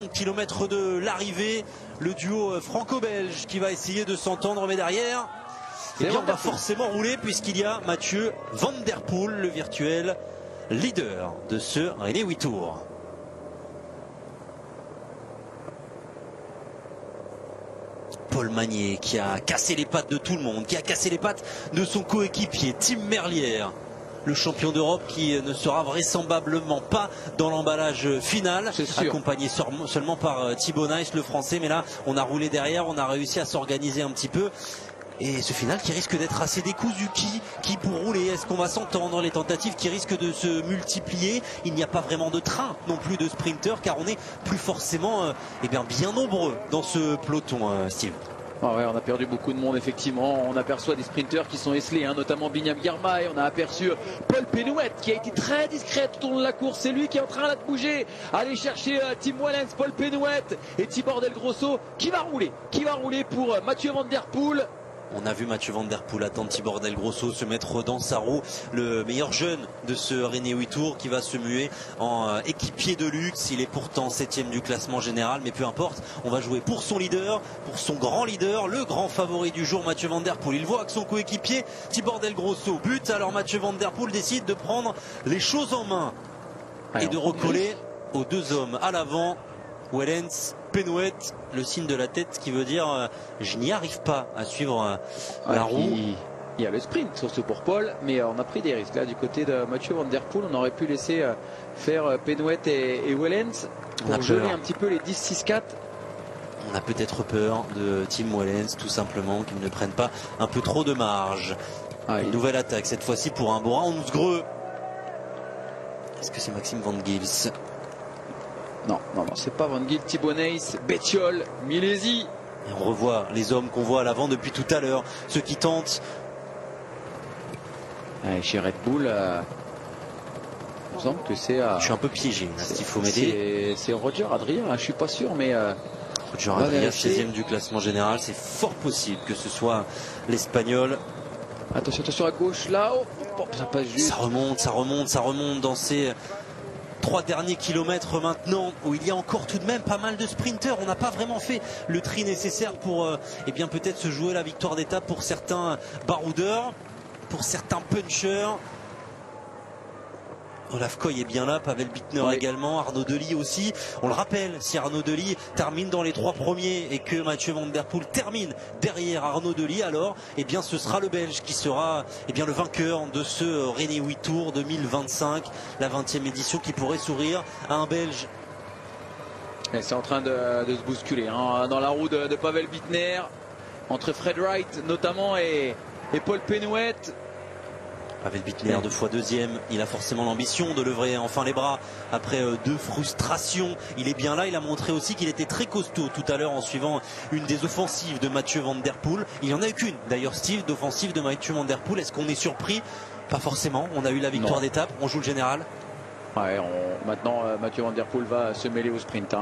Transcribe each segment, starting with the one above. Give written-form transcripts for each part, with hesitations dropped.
Kilomètre de l'arrivée, le duo franco-belge qui va essayer de s'entendre, mais derrière, on va forcément rouler puisqu'il y a Mathieu Van Der Poel, le virtuel leader de ce René Witour. Paul Magnier qui a cassé les pattes de tout le monde, qui a cassé les pattes de son coéquipier Tim Merlier. Le champion d'Europe qui ne sera vraisemblablement pas dans l'emballage final, accompagné seulement par Thibaut Nice, le français. Mais là, on a roulé derrière, on a réussi à s'organiser un petit peu. Et ce final qui risque d'être assez décousu. Qui pour rouler? Est-ce qu'on va s'entendre? Les tentatives qui risquent de se multiplier. Il n'y a pas vraiment de train non plus de sprinters, car on est plus forcément bien nombreux dans ce peloton, Steve. Ah ouais, on a perdu beaucoup de monde effectivement. On aperçoit des sprinters qui sont esselés, notamment Binyam Girmay. On a aperçu Paul Pénouet qui a été très discret tout au long de la course. C'est lui qui est en train là de bouger, aller chercher Tim Wellens, Paul Pénouet et Thibaut Del Grosso qui va rouler pour Mathieu Van Der Poel. On a vu Mathieu Van Der Poel attendre Thibaut Del Grosso se mettre dans sa roue, le meilleur jeune de ce René Witour qui va se muer en équipier de luxe. Il est pourtant 7e du classement général, mais peu importe, on va jouer pour son leader, pour son grand leader, le grand favori du jour, Mathieu Van Der Poel. Il voit que son coéquipier Thibaut Del Grosso bute, alors Mathieu Van Der Poel décide de prendre les choses en main et de recoller aux deux hommes à l'avant. Wellens, Pénouet, le signe de la tête qui veut dire je n'y arrive pas à suivre la roue. Il y a le sprint surtout pour Paul, mais on a pris des risques là du côté de Mathieu Van Der Poel. On aurait pu laisser faire Pénouet et Wellens pour geler un petit peu les 10-6-4. On a peut-être peur de Tim Wellens tout simplement, qu'il ne prenne pas un peu trop de marge. Une nouvelle attaque cette fois-ci pour un Bora Hansgrohe. Est-ce que c'est Maxime Van Gils? Non, c'est pas Van Gils, Thibaut Nice, Bettiol, Milesi. Et on revoit les hommes qu'on voit à l'avant depuis tout à l'heure, ceux qui tentent. Chez Red Bull, il me semble que c'est. Je suis un peu piégé, il faut m'aider. C'est Roger Adria, je suis pas sûr, mais. Roger Adria, 16e du classement général, c'est fort possible que ce soit l'Espagnol. Attention à gauche, là, ça passe juste. Ça remonte dans ces 3 derniers kilomètres maintenant, où il y a encore tout de même pas mal de sprinters. On n'a pas vraiment fait le tri nécessaire pour peut-être se jouer la victoire d'étape pour certains baroudeurs, pour certains punchers. Olaf Koy est bien là, Pavel Bittner également, Arnaud Delis aussi. On le rappelle, si Arnaud Delis termine dans les 3 premiers et que Mathieu Van Der Poel termine derrière Arnaud Delis, alors ce sera le Belge qui sera le vainqueur de ce René Witour 2025, la 20e édition qui pourrait sourire à un Belge. C'est en train de se bousculer dans la roue de Pavel Bittner, entre Fred Wright notamment et Paul Pénouet. Pavel Bittner 2 fois 2e, il a forcément l'ambition de lever enfin les bras après 2 frustrations. Il est bien là, il a montré aussi qu'il était très costaud tout à l'heure en suivant une des offensives de Mathieu Van Der Poel. Il n'y en a eu qu'une d'ailleurs, Steve, d'offensive de Mathieu Van Der Poel. Est-ce qu'on est surpris? Pas forcément, on a eu la victoire d'étape, on joue le général. Maintenant Mathieu Van Der Poel va se mêler au sprint.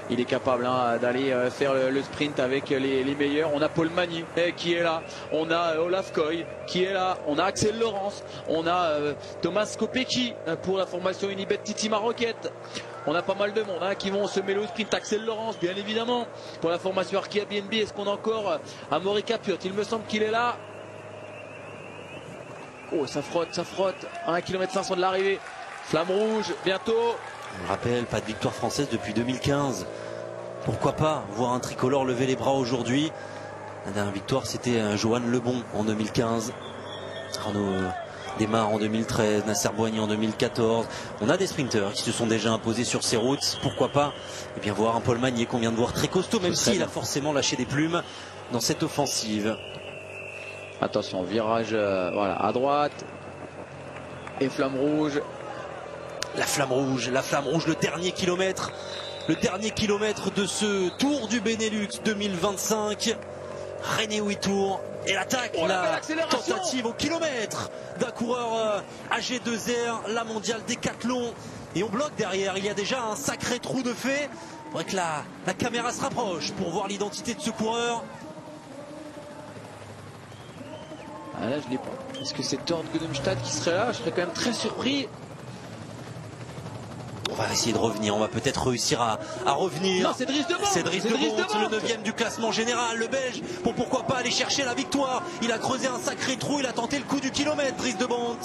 Il est capable d'aller faire le sprint avec les meilleurs. On a Paul Magnier qui est là, on a Olaf Koy qui est là, on a Axel Laurence, on a Thomas Kopecky pour la formation Unibet Titima Rocket. On a pas mal de monde qui vont se mêler au sprint. Axel Laurence bien évidemment pour la formation Arkea BNB. Est-ce qu'on a encore Amaury Capiot? Il me semble qu'il est là. Ça frotte, 1 km 500 de l'arrivée. Flamme rouge, bientôt. On le rappelle, pas de victoire française depuis 2015. Pourquoi pas voir un tricolore lever les bras aujourd'hui? La dernière victoire, c'était Johan Lebon en 2015. Arnaud Desmar en 2013, Nasser Boigny en 2014. On a des sprinters qui se sont déjà imposés sur ces routes. Pourquoi pas voir un Paul Magnier qu'on vient de voir très costaud, même s'il a forcément lâché des plumes dans cette offensive. Attention, virage à droite. Et flamme rouge. La flamme rouge, le dernier kilomètre de ce Tour du Benelux 2025. René Witour et l'attaque, la tentative au kilomètre d'un coureur AG2R, la mondiale décathlon. Et on bloque derrière, il y a déjà un sacré trou de fée. Il faudrait que la caméra se rapproche pour voir l'identité de ce coureur. Là je l'ai pas. Est-ce que c'est Tord Gunnenstadt qui serait là? Je serais quand même très surpris. On va essayer de revenir, on va peut-être réussir à revenir. Non, c'est Dries de Bont. C'est Dries de Bont, le 9e du classement général, le Belge, pour pourquoi pas aller chercher la victoire. Il a creusé un sacré trou, il a tenté le coup du kilomètre, Dries de Bont.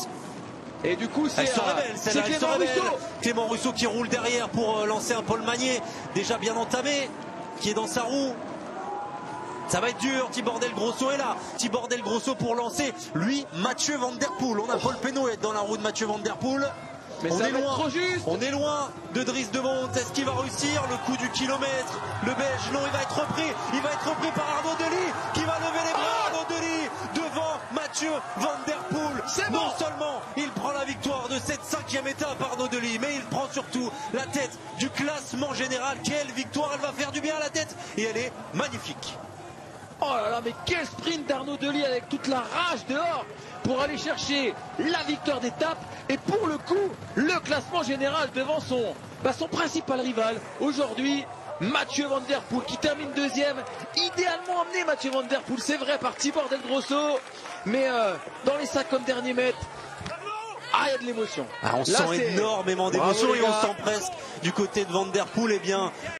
Et du coup, elle se révèle, celle-là, elle se révèle. Clément Russo qui roule derrière pour lancer un Paul Magnier, déjà bien entamé, qui est dans sa roue. Ça va être dur, Tibor Del Grosso est là. Tibor Del Grosso pour lancer, lui, Mathieu Van Der Poel. On a Paul Pénaud dans la roue de Mathieu Van Der Poel. Mais on est loin, trop juste. On est loin de Dries de Bont. Est-ce qu'il va réussir le coup du kilomètre? Le Belge, non, il va être repris. Il va être repris par Arnaud Delis qui va lever les bras. Arnaud Delis devant Mathieu Van Der Poel. Non seulement il prend la victoire de cette 5e étape, Arnaud Delis, mais il prend surtout la tête du classement général. Quelle victoire, elle va faire du bien à la tête et elle est magnifique. Oh là là, mais quel sprint d'Arnaud Delis avec toute la rage dehors pour aller chercher la victoire d'étape et pour le coup, le classement général devant son principal rival. Aujourd'hui, Mathieu Van Der Poel qui termine 2e, idéalement emmené Mathieu Van Der Poel, c'est vrai, par Tibor Del Grosso, mais dans les 50 derniers mètres, il y a de l'émotion. On sent énormément d'émotion et on sent presque du côté de Van Der Poel, eh bien,